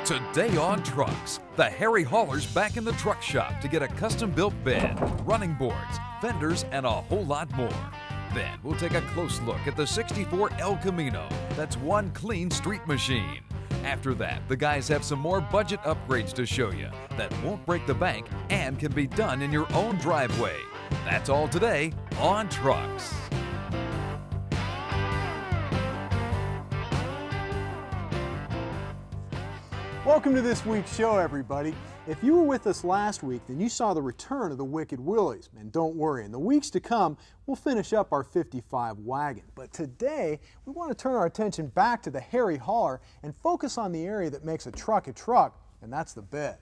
Today on Trucks, the Harry Hauler's back in the truck shop to get a custom-built bed, running boards, fenders, and a whole lot more. Then we'll take a close look at the '64 El Camino. That's one clean street machine. After that, the guys have some more budget upgrades to show you that won't break the bank and can be done in your own driveway. That's all today on Trucks. Welcome to this week's show, everybody. If you were with us last week, then you saw the return of the Wicked Willies. And don't worry, in the weeks to come, we'll finish up our 55 wagon. But today, we want to turn our attention back to the Harry Hauler and focus on the area that makes a truck, and that's the bed.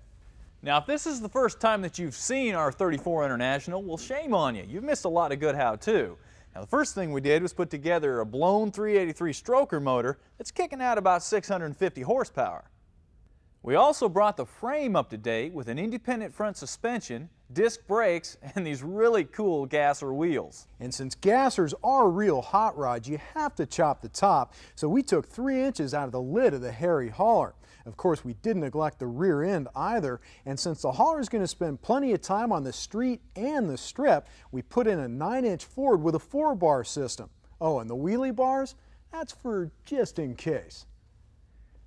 Now, if this is the first time that you've seen our 34 International, well, shame on you. You've missed a lot of good how-to. Now, the first thing we did was put together a blown 383 stroker motor that's kicking out about 650 horsepower. We also brought the frame up to date with an independent front suspension, disc brakes, and these really cool gasser wheels. And since gassers are real hot rods, you have to chop the top, so we took 3 inches out of the lid of the Harry Hauler. Of course, we didn't neglect the rear end either, and since the hauler is going to spend plenty of time on the street and the strip, we put in a 9-inch Ford with a 4-bar system. Oh, and the wheelie bars? That's for just in case.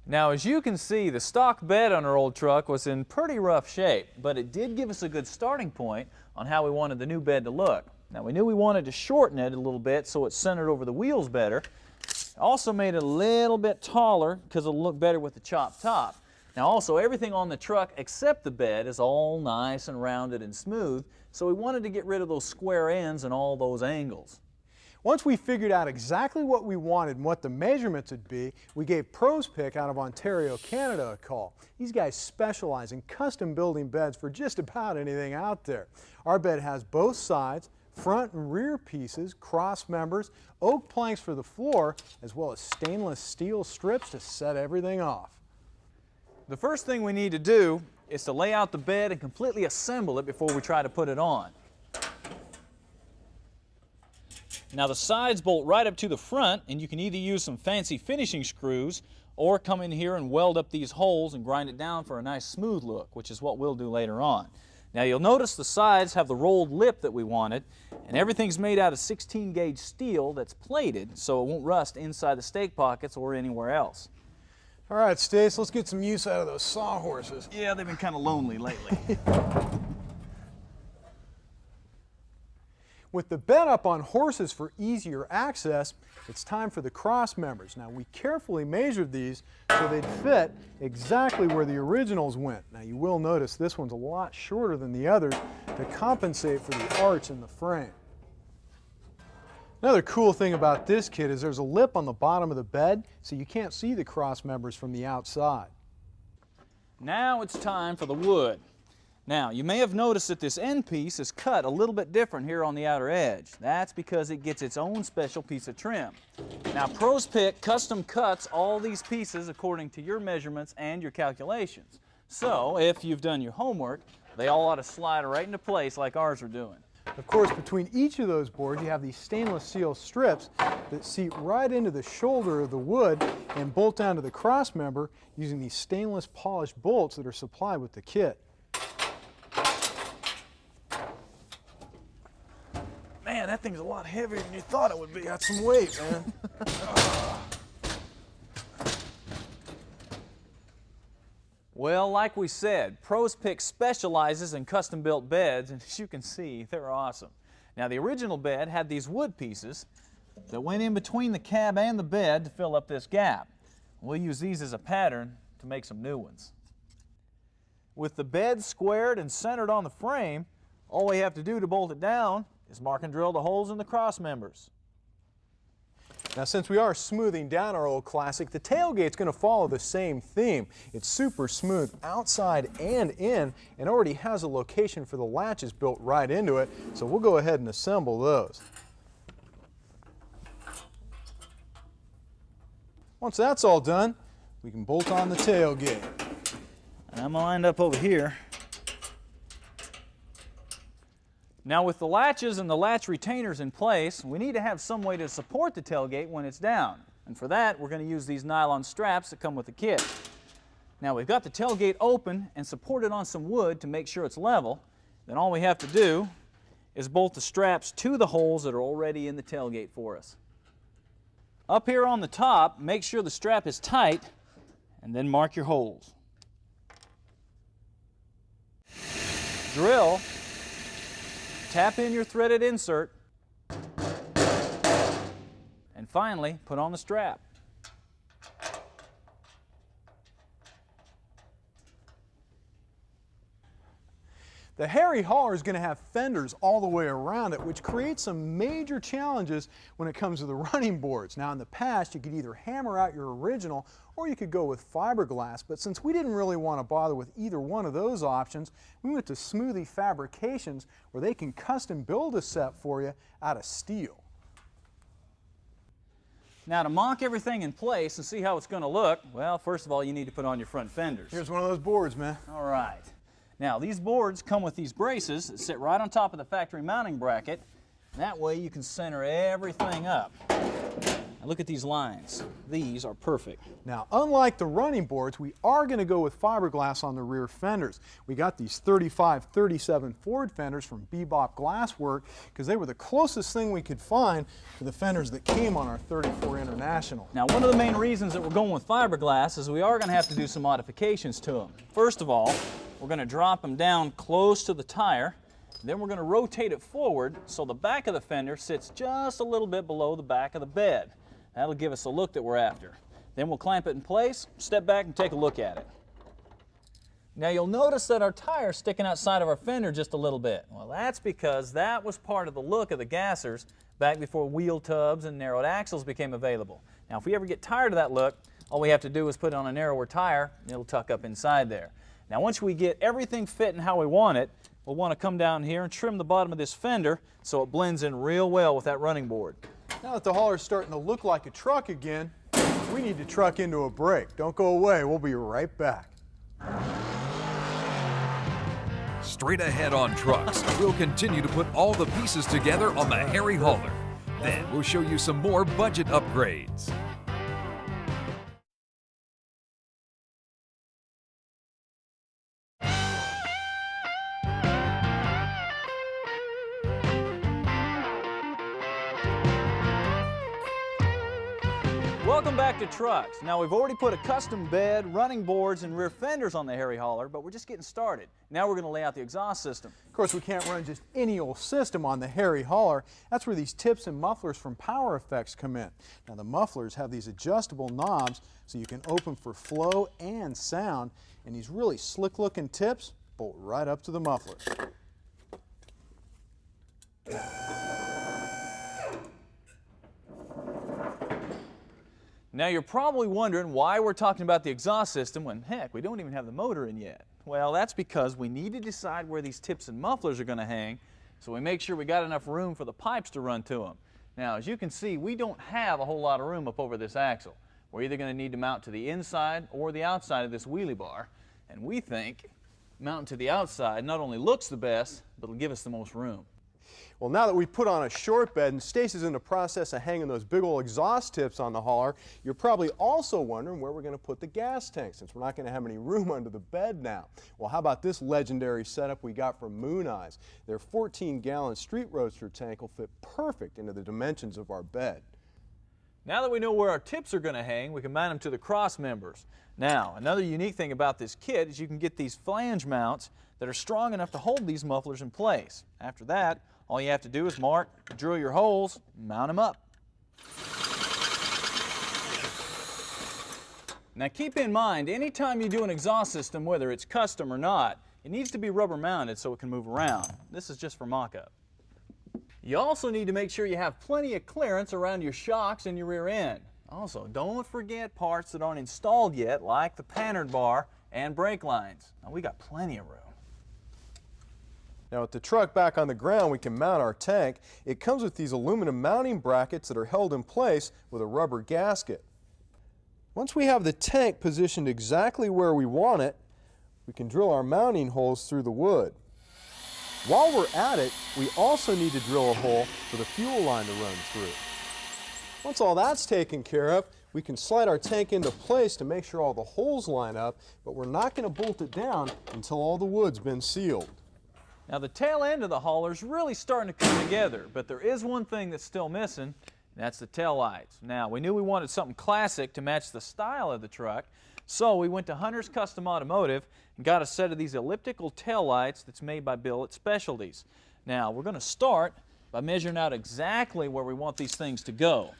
Now, as you can see, the stock bed on our old truck was in pretty rough shape, but it did give us a good starting point on how we wanted the new bed to look. Now, we knew we wanted to shorten it a little bit so it's centered over the wheels better. Also made it a little bit taller because it'll look better with the chopped top. Now, also, everything on the truck except the bed is all nice and rounded and smooth, so we wanted to get rid of those square ends and all those angles. Once we figured out exactly what we wanted and what the measurements would be, we gave Pros Pick out of Ontario, Canada a call. These guys specialize in custom building beds for just about anything out there. Our bed has both sides, front and rear pieces, cross members, oak planks for the floor, as well as stainless steel strips to set everything off. The first thing we need to do is to lay out the bed and completely assemble it before we try to put it on. Now, the sides bolt right up to the front, and you can either use some fancy finishing screws or come in here and weld up these holes and grind it down for a nice smooth look, which is what we'll do later on. Now, you'll notice the sides have the rolled lip that we wanted, and everything's made out of 16-gauge steel that's plated so it won't rust inside the stake pockets or anywhere else. All right, Stace, let's get some use out of those sawhorses. Yeah, they've been kind of lonely lately. With the bed up on horses for easier access, it's time for the cross members. Now, we carefully measured these so they'd fit exactly where the originals went. Now, you will notice this one's a lot shorter than the others to compensate for the arch in the frame. Another cool thing about this kit is there's a lip on the bottom of the bed so you can't see the cross members from the outside. Now it's time for the wood. Now, you may have noticed that this end piece is cut a little bit different here on the outer edge. That's because it gets its own special piece of trim. Now, Pros Pick custom cuts all these pieces according to your measurements and your calculations. So, if you've done your homework, they all ought to slide right into place like ours are doing. Of course, between each of those boards, you have these stainless steel strips that seat right into the shoulder of the wood and bolt down to the cross member using these stainless polished bolts that are supplied with the kit. Man, that thing's a lot heavier than you thought it would be. Got some weight, man. Well, like we said, Pros Pick specializes in custom-built beds, and as you can see, they're awesome. Now, the original bed had these wood pieces that went in between the cab and the bed to fill up this gap. We'll use these as a pattern to make some new ones. With the bed squared and centered on the frame, all we have to do to bolt it down is mark and drill the holes in the cross members. Now, since we are smoothing down our old classic, the tailgate's going to follow the same theme. It's super smooth outside and in, and already has a location for the latches built right into it, so we'll go ahead and assemble those. Once that's all done, we can bolt on the tailgate. And I'm lined up over here. Now, with the latches and the latch retainers in place, we need to have some way to support the tailgate when it's down. And for that, we're going to use these nylon straps that come with the kit. Now we've got the tailgate open and supported on some wood to make sure it's level. Then all we have to do is bolt the straps to the holes that are already in the tailgate for us. Up here on the top, make sure the strap is tight and then mark your holes. Drill, tap in your threaded insert, and finally put on the strap. The Harry hauler is going to have fenders all the way around it, which creates some major challenges when it comes to the running boards. Now in the past you could either hammer out your original or you could go with fiberglass, but since we didn't really want to bother with either one of those options, we went to Smoothie Fabrications where they can custom build a set for you out of steel. Now to mock everything in place and see how it's going to look, well, first of all you need to put on your front fenders. Here's one of those boards, man. All right. Now these boards come with these braces that sit right on top of the factory mounting bracket. That way you can center everything up. Now look at these lines. These are perfect. Now unlike the running boards, we are going to go with fiberglass on the rear fenders. We got these 35-37 Ford fenders from Bebop Glasswork because they were the closest thing we could find to the fenders that came on our 34 International. Now one of the main reasons that we're going with fiberglass is we are going to have to do some modifications to them. First of all, we're going to drop them down close to the tire. Then we're going to rotate it forward so the back of the fender sits just a little bit below the back of the bed. That'll give us a look that we're after. Then we'll clamp it in place, step back and take a look at it. Now you'll notice that our tire's sticking outside of our fender just a little bit. Well, that's because that was part of the look of the gassers back before wheel tubs and narrowed axles became available. Now if we ever get tired of that look, all we have to do is put on a narrower tire and it'll tuck up inside there. Now once we get everything fitting how we want it, we'll want to come down here and trim the bottom of this fender so it blends in real well with that running board. Now that the hauler's starting to look like a truck again, we need to truck into a break. Don't go away, we'll be right back. Straight ahead on trucks, we'll continue to put all the pieces together on the Harry hauler. Then we'll show you some more budget upgrades. Welcome back to Trucks. Now we've already put a custom bed, running boards, and rear fenders on the Harry hauler, but we're just getting started. Now we're going to lay out the exhaust system. Of course, we can't run just any old system on the Harry hauler. That's where these tips and mufflers from Power Effects come in. Now the mufflers have these adjustable knobs so you can open for flow and sound, and these really slick looking tips bolt right up to the muffler. Now you're probably wondering why we're talking about the exhaust system when, heck, we don't even have the motor in yet. Well, that's because we need to decide where these tips and mufflers are going to hang, so we make sure we got enough room for the pipes to run to them. Now, as you can see, we don't have a whole lot of room up over this axle. We're either going to need to mount to the inside or the outside of this wheelie bar, and we think mounting to the outside not only looks the best, but it'll give us the most room. Well, now that we've put on a short bed and Stacey's in the process of hanging those big old exhaust tips on the hauler, you're probably also wondering where we're going to put the gas tank since we're not going to have any room under the bed now. Well, how about this legendary setup we got from Moon Eyes? Their 14-gallon street roadster tank will fit perfect into the dimensions of our bed. Now that we know where our tips are going to hang, we can mount them to the cross members. Now, another unique thing about this kit is you can get these flange mounts that are strong enough to hold these mufflers in place. After that, all you have to do is mark, drill your holes, mount them up. Now keep in mind, anytime you do an exhaust system, whether it's custom or not, it needs to be rubber mounted so it can move around. This is just for mock-up. You also need to make sure you have plenty of clearance around your shocks and your rear end. Also, don't forget parts that aren't installed yet, like the pattern bar and brake lines. Now we got plenty of room. Now with the truck back on the ground, we can mount our tank. It comes with these aluminum mounting brackets that are held in place with a rubber gasket. Once we have the tank positioned exactly where we want it, we can drill our mounting holes through the wood. While we're at it, we also need to drill a hole for the fuel line to run through. Once all that's taken care of, We can slide our tank into place to make sure all the holes line up, but we're not going to bolt it down until all the wood's been sealed. Now the tail end of the hauler's really starting to come together, but there is one thing that's still missing, and that's the tail lights. Now we knew we wanted something classic to match the style of the truck, so we went to Hunter's Custom Automotive and got a set of these elliptical tail lights that's made by Billet Specialties. Now we're going to start by measuring out exactly where we want these things to go.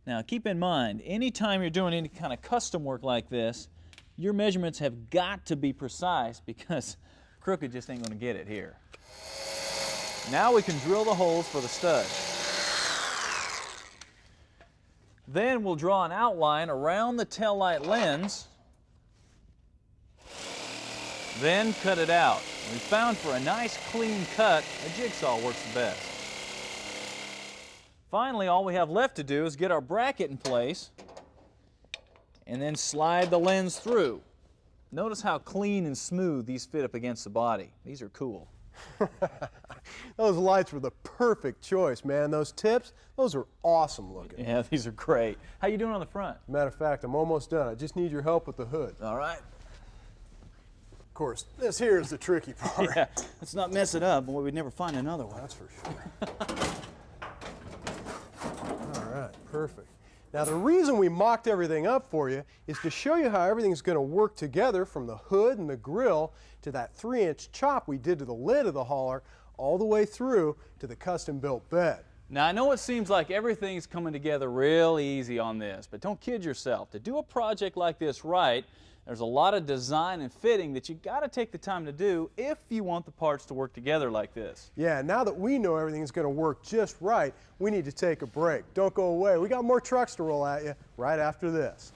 Now keep in mind, anytime you're doing any kind of custom work like this, your measurements have got to be precise because crooked just ain't going to get it here. Now we can drill the holes for the stud. Then we'll draw an outline around the taillight lens, then cut it out. We found for a nice clean cut, a jigsaw works the best. Finally, all we have left to do is get our bracket in place and then slide the lens through. Notice how clean and smooth these fit up against the body. These are cool. Those lights were the perfect choice, man. Those tips, those are awesome looking. Yeah, these are great. How you doing on the front? Matter of fact, I'm almost done. I just need your help with the hood. All right. Of course, this here is the tricky part. Yeah, let's not mess it up, boy, we'd never find another one. That's for sure. All right, perfect. Now the reason we mocked everything up for you is to show you how everything's going to work together, from the hood and the grill to that 3-inch chop we did to the lid of the hauler, all the way through to the custom built bed. Now I know it seems like everything's coming together real easy on this, but don't kid yourself. To do a project like this right, there's a lot of design and fitting that you got to take the time to do if you want the parts to work together like this. Yeah, now that we know everything's going to work just right, we need to take a break. Don't go away. We got more trucks to roll at you right after this.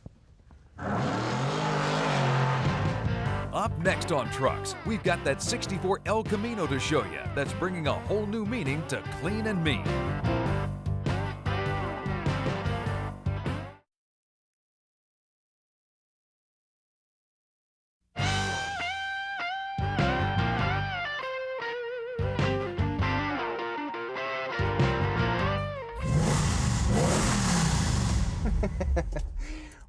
Up next on Trucks, we've got that 64 El Camino to show you that's bringing a whole new meaning to clean and mean.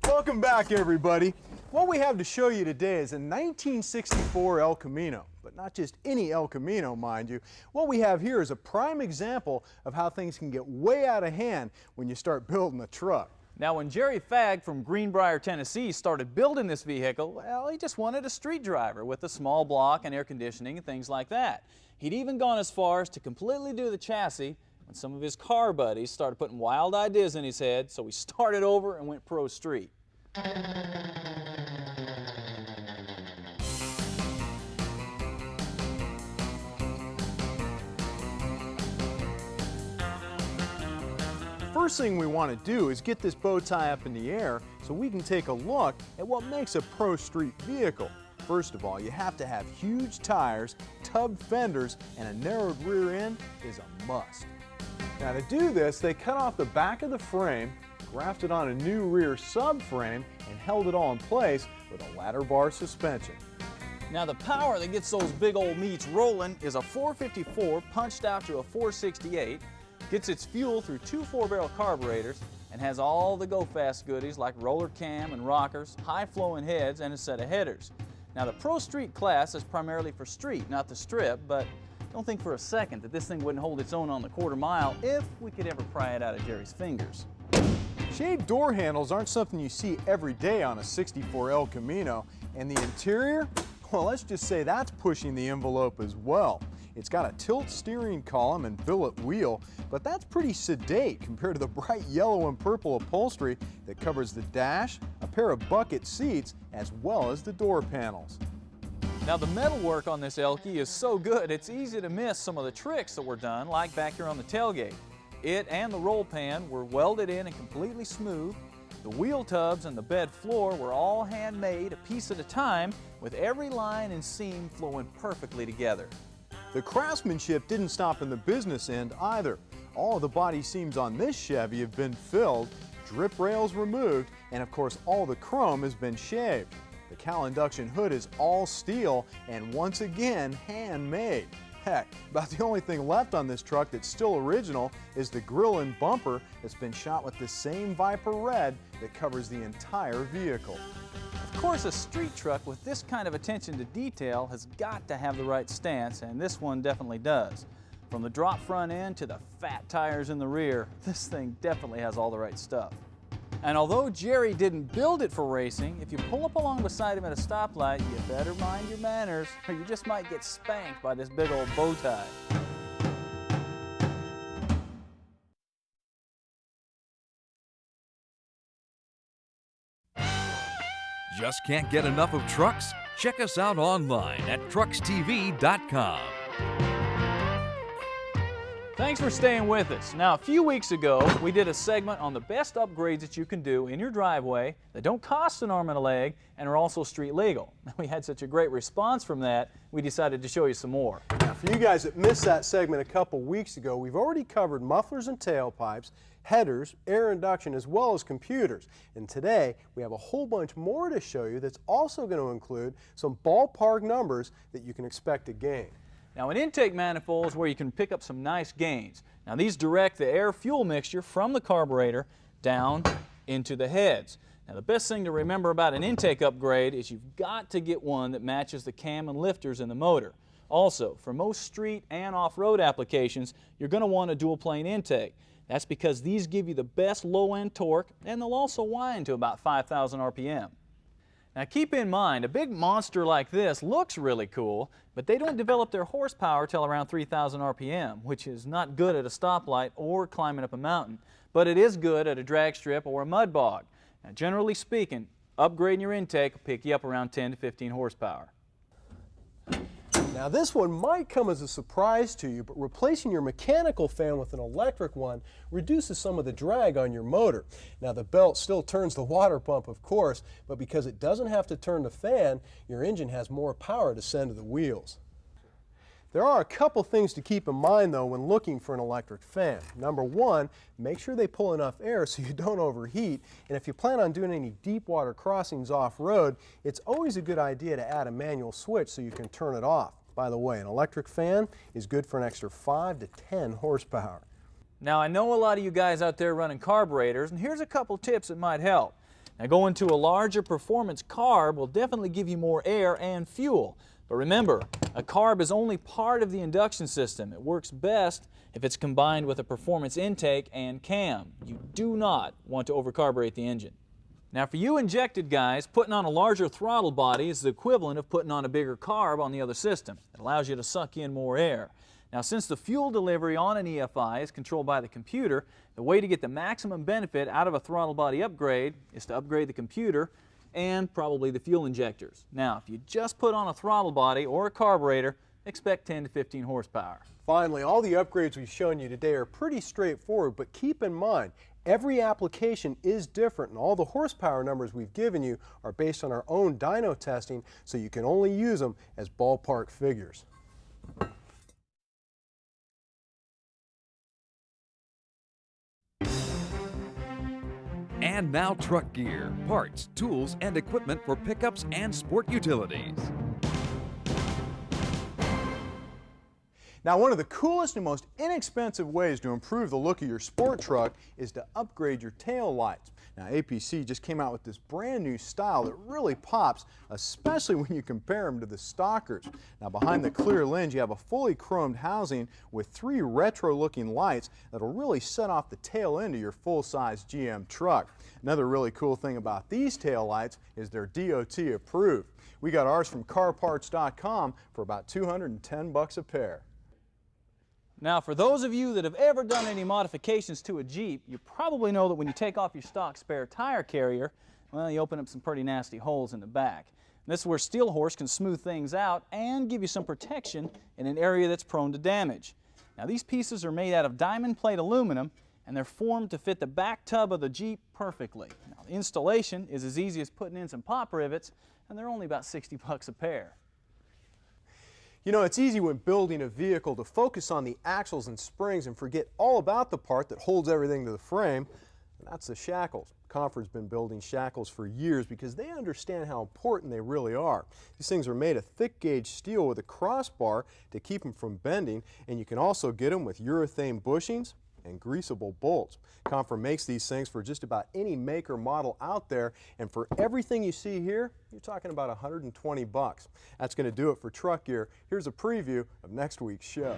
Welcome back, everybody. What we have to show you today is a 1964 El Camino, but not just any El Camino, mind you. What we have here is a prime example of how things can get way out of hand when you start building a truck. Now when Jerry Fagg from Greenbrier, Tennessee started building this vehicle, well, he just wanted a street driver with a small block and air conditioning and things like that. He'd even gone as far as to completely do the chassis when some of his car buddies started putting wild ideas in his head, so he started over and went pro street. First thing we want to do is get this bow tie up in the air so we can take a look at what makes a pro street vehicle. First of all, you have to have huge tires, tub fenders, and a narrowed rear end is a must. Now to do this, they cut off the back of the frame, grafted on a new rear subframe, and held it all in place with a ladder bar suspension. Now the power that gets those big old meats rolling is a 454 punched out to a 468, gets its fuel through two 4-barrel carburetors, and has all the go-fast goodies like roller cam and rockers, high-flowing heads, and a set of headers. Now the Pro Street class is primarily for street, not the strip, but don't think for a second that this thing wouldn't hold its own on the quarter mile if we could ever pry it out of Jerry's fingers. Shaved door handles aren't something you see every day on a 64 El Camino, and the interior, well, let's just say that's pushing the envelope as well. It's got a tilt steering column and billet wheel, but that's pretty sedate compared to the bright yellow and purple upholstery that covers the dash, a pair of bucket seats, as well as the door panels. Now the metalwork on this Elkie is so good it's easy to miss some of the tricks that were done, like back here on the tailgate. It and the roll pan were welded in and completely smooth. The wheel tubs and the bed floor were all handmade, a piece at a time, with every line and seam flowing perfectly together. The craftsmanship didn't stop in the business end either. All of the body seams on this Chevy have been filled, drip rails removed, and of course all the chrome has been shaved. The cowl induction hood is all steel and once again handmade. Heck, about the only thing left on this truck that's still original is the grille and bumper that's been shot with the same Viper red that covers the entire vehicle. Of course, a street truck with this kind of attention to detail has got to have the right stance, and this one definitely does. From the drop front end to the fat tires in the rear, this thing definitely has all the right stuff. And although Jerry didn't build it for racing, if you pull up along beside him at a stoplight, you better mind your manners, or you just might get spanked by this big old bow tie. Just can't get enough of trucks? Check us out online at truckstv.com. Thanks for staying with us. Now, a few weeks ago, we did a segment on the best upgrades that you can do in your driveway that don't cost an arm and a leg and are also street legal. We had such a great response from that, we decided to show you some more. Now, for you guys that missed that segment a couple weeks ago, we've already covered mufflers and tailpipes, headers, air induction, as well as computers. And today, we have a whole bunch more to show you that's also going to include some ballpark numbers that you can expect to gain. Now, an intake manifold is where you can pick up some nice gains. Now, these direct the air-fuel mixture from the carburetor down into the heads. Now, the best thing to remember about an intake upgrade is you've got to get one that matches the cam and lifters in the motor. Also, for most street and off-road applications, you're going to want a dual-plane intake. That's because these give you the best low-end torque, and they'll also wind to about 5,000 RPM. Now keep in mind, a big monster like this looks really cool, but they don't develop their horsepower till around 3,000 RPM, which is not good at a stoplight or climbing up a mountain, but it is good at a drag strip or a mud bog. Now generally speaking, upgrading your intake will pick you up around 10 to 15 horsepower. Now this one might come as a surprise to you, but replacing your mechanical fan with an electric one reduces some of the drag on your motor. Now the belt still turns the water pump, of course, but because it doesn't have to turn the fan, your engine has more power to send to the wheels. There are a couple things to keep in mind though when looking for an electric fan. Number one, make sure they pull enough air so you don't overheat, and if you plan on doing any deep water crossings off-road, it's always a good idea to add a manual switch so you can turn it off. By the way, an electric fan is good for an extra 5 to 10 horsepower. Now I know a lot of you guys out there running carburetors, and here's a couple tips that might help. Now going to a larger performance carb will definitely give you more air and fuel. But remember, a carb is only part of the induction system. It works best if it's combined with a performance intake and cam. You do not want to overcarburate the engine. Now for you injected guys, putting on a larger throttle body is the equivalent of putting on a bigger carb on the other system. It allows you to suck in more air. Now since the fuel delivery on an EFI is controlled by the computer, the way to get the maximum benefit out of a throttle body upgrade is to upgrade the computer and probably the fuel injectors. Now if you just put on a throttle body or a carburetor, expect 10 to 15 horsepower. Finally, all the upgrades we've shown you today are pretty straightforward, but keep in mind, every application is different, and all the horsepower numbers we've given you are based on our own dyno testing, so you can only use them as ballpark figures. And now truck gear, parts, tools, and equipment for pickups and sport utilities. Now, one of the coolest and most inexpensive ways to improve the look of your sport truck is to upgrade your tail lights. Now, APC just came out with this brand new style that really pops, especially when you compare them to the stockers. Now, behind the clear lens, you have a fully chromed housing with 3 retro-looking lights that'll really set off the tail end of your full-size GM truck. Another really cool thing about these tail lights is they're DOT approved. We got ours from carparts.com for about $210 a pair. Now for those of you that have ever done any modifications to a Jeep, you probably know that when you take off your stock spare tire carrier, well, you open up some pretty nasty holes in the back. And this is where Steel Horse can smooth things out and give you some protection in an area that's prone to damage. Now these pieces are made out of diamond plate aluminum, and they're formed to fit the back tub of the Jeep perfectly. Now the installation is as easy as putting in some pop rivets, and they're only about $60 a pair. You know, it's easy when building a vehicle to focus on the axles and springs and forget all about the part that holds everything to the frame, and that's the shackles. Comfort's been building shackles for years because they understand how important they really are. These things are made of thick gauge steel with a crossbar to keep them from bending, and you can also get them with urethane bushings and greasable bolts. Comfort makes these things for just about any make or model out there, and for everything you see here, you're talking about 120 bucks. That's going to do it for truck gear. Here's a preview of next week's show.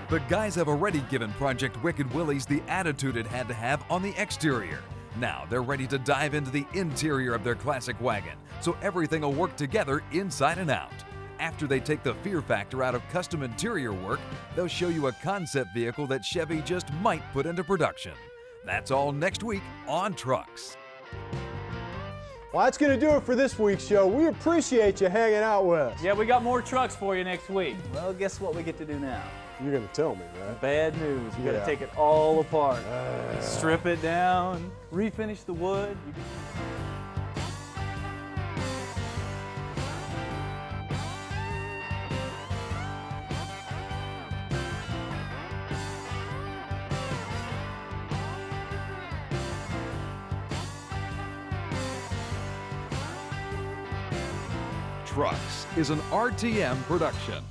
The guys have already given Project Wicked Willie's the attitude it had to have on the exterior. Now they're ready to dive into the interior of their classic wagon, so everything will work together inside and out. After they take the fear factor out of custom interior work, they'll show you a concept vehicle that Chevy just might put into production. That's all next week on Trucks. Well, that's going to do it for this week's show. We appreciate you hanging out with us. Yeah, we got more trucks for you next week. Well, guess what we get to do now? You're going to tell me, right? Bad news. You got Yeah. to take it all apart. Strip it down, refinish the wood. Trucks is an RTM production.